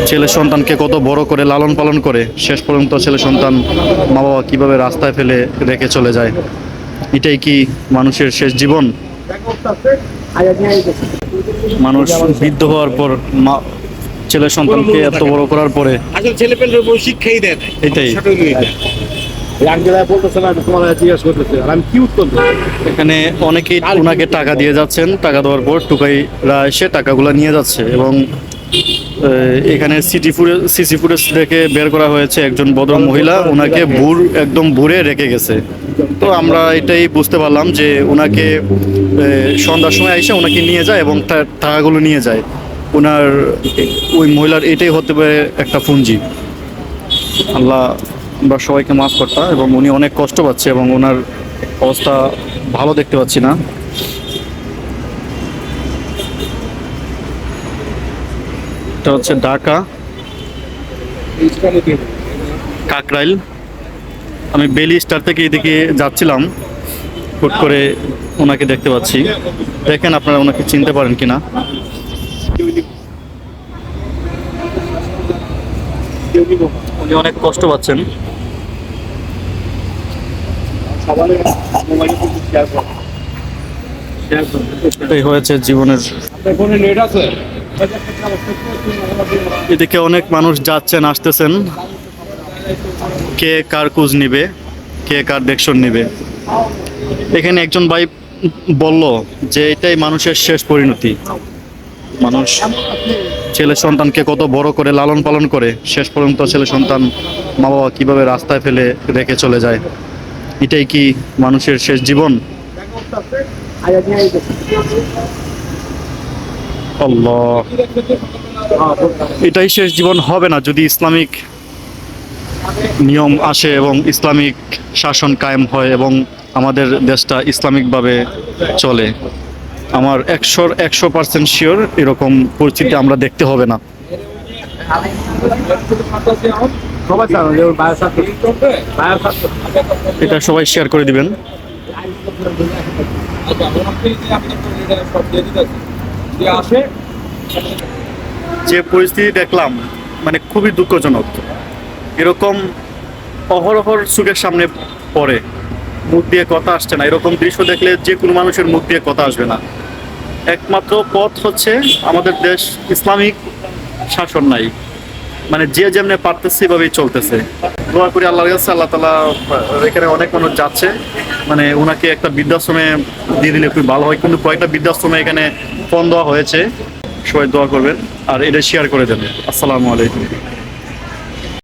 ছেলে সন্তানকে কত বড় করে লালন পালন করে শেষ পর্যন্ত ছেলে সন্তান মা বাবা কিভাবে রাস্তায় ফেলে রেখে চলে যায়। এটাই কি মানুষের শেষ জীবন? মানুষ বৃদ্ধ হওয়ার পর মা ছেলে সন্তানকে এত বড় করার পরে আসলে ছেলে পেলের উপর শিক্ষাই দেয় না। এটাই। আমি কি উত্তর দেব? এখানে অনেকেই ওনাকে টাকা দিয়ে যাচ্ছেন, টাকা দেওয়ার পর টুকাইরা এসে টাকাগুলো নিয়ে যাচ্ছে এবং এখানে সিসি ফুটেজ দেখে বের করা হয়েছে একজন ভদ্র মহিলা ওনাকে একদম ভুরে রেখে গেছে। তো আমরা এটাই বুঝতে পারলাম যে ওনাকে সন্ধ্যার সময় এসে ওনাকে নিয়ে যায় এবং টাকাগুলো নিয়ে যায়। ওনার ওই মহিলার এটাই হতে পারে একটা পুঁজি। আল্লাহ আমরা সবাইকে মাফ করতাম এবং উনি অনেক কষ্ট পাচ্ছে এবং ওনার অবস্থা ভালো দেখতে পাচ্ছি না। এটা হচ্ছে ঢাকা কাকরাইল। আমি বেলি স্টার থেকে এদিকে যাচ্ছিলাম, হুট করে ওনাকে দেখতে পাচ্ছি। দেখেন আপনারা ওনাকে চিনতে পারেন কিনা। উনি অনেক কষ্ট পাচ্ছেন। এটাই হয়েছে জীবনের। এদিকে অনেক মানুষ যাচ্ছেন আসতেছেন, কে কার খোঁজ নিবে, কে কার দেখশন নিবে। এখানে একজন ভাই বলল যে এটাই মানুষের শেষ পরিণতি। মানুষ ছেলে সন্তানকে কত বড় করে লালন পালন করে শেষ পর্যন্ত ছেলে সন্তান মা বাবা কিভাবে রাস্তায় ফেলে রেখে চলে যায়। এটাই কি মানুষের শেষ জীবন? আল্লাহ, এটাই শেষ জীবন হবে না যদি ইসলামিক নিয়ম আসে এবং ইসলামিক শাসন কায়েম হয় এবং আমাদের দেশটা ইসলামিকভাবে চলে। আমার 100% শিওর এরকম পরিস্থিতি আমরা দেখতে হবে না। এটা সবাই শেয়ার করে দিবেন। যে পরিস্থিতি দেখলাম মানে খুবই দুঃখজনক। এরকম অহরহর চোখের সামনে পড়ে, মুখ দিয়ে কথা আসছে না। এরকম দৃশ্য দেখলে যে কোনো মানুষের মুখ দিয়ে কথা আসবে না। একমাত্র পথ হচ্ছে আমাদের দেশ ইসলামিক শাসন নাই, মানে যে যেমনি পারতেছে এভাবেই চলতেছে। দোয়া করি আল্লাহর কাছে, আল্লাহ তাআলা এখানে অনেক মানুষ যাচ্ছে, মানে ওনাকে একটা বৃদ্ধাশ্রমে দিয়ে দিলে খুব ভালো হয়। কিন্তু কয়েকটা বৃদ্ধাশ্রমে এখানে ফোন দেওয়া হয়েছে, সবাই দোয়া করবেন আর এটা শেয়ার করে দেবেন। আসসালামু আলাইকুম।